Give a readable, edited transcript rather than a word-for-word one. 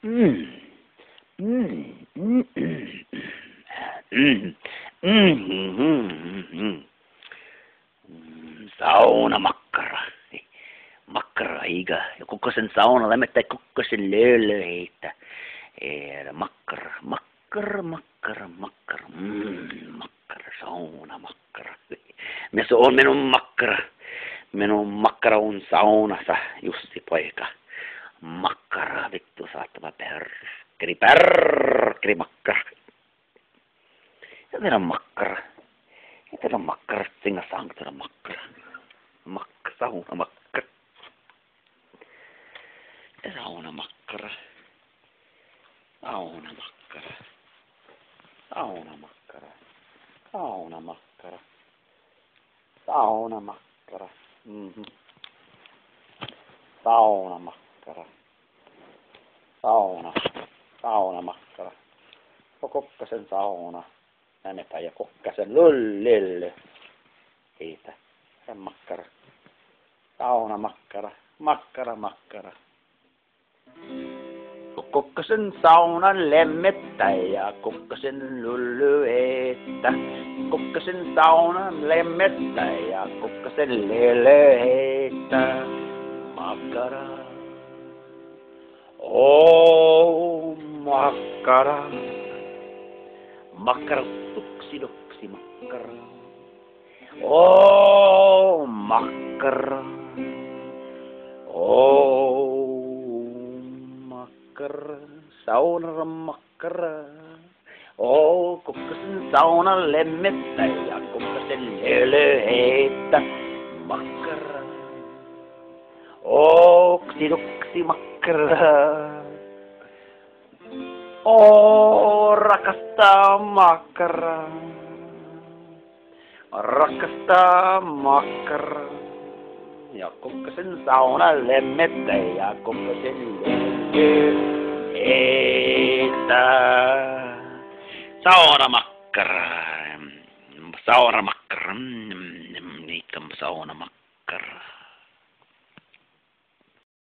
Mm. Mm. Mm. Mm. Mm. Saunamakkara. Makkara iga. Ja kukkosen sauna lämmittää kukkosen löylöitä. Makkara, makkara, makkara, makkara. Makkara, saunamakkara. Se on minun makkara. Minun makkara on saunassa, Jussi poika. Makkara, vittu saattava perkeli makkara. Ja tehdä makkara. Ja tehdä makkara, singa saanko tehdä makkara. Sauna makkara. Ja sauna makkara. Sauna makkara. Sauna makkara. Sauna makkara. Sauna makkara. Sauna makkara. Sauna makkara. Kokkasen sauna. Äänepä ja kokkasen lullille. Siitä. Sen makkara. Sauna makkara. Makkara. Kokkasen saunan lemmettä ja kokkasen lulluetta. Kokkasen saunan lemmettä ja kokkasen lelöhettä. Makkara. Makkara. Makkara, tuksi makkara. Makkara. Makkara. Saunara makkara. Kokkasen saunan lemmettä ja kokkasen lelöhettä. Makkara. Tuksi makkara. Rakastaa makkara. Rakastaa makkara. Ja kokkasen saunan lemmettä ja kokkasen lelöhettä. Saunamakkara. Saunamakkara. Niitä saunamakkara.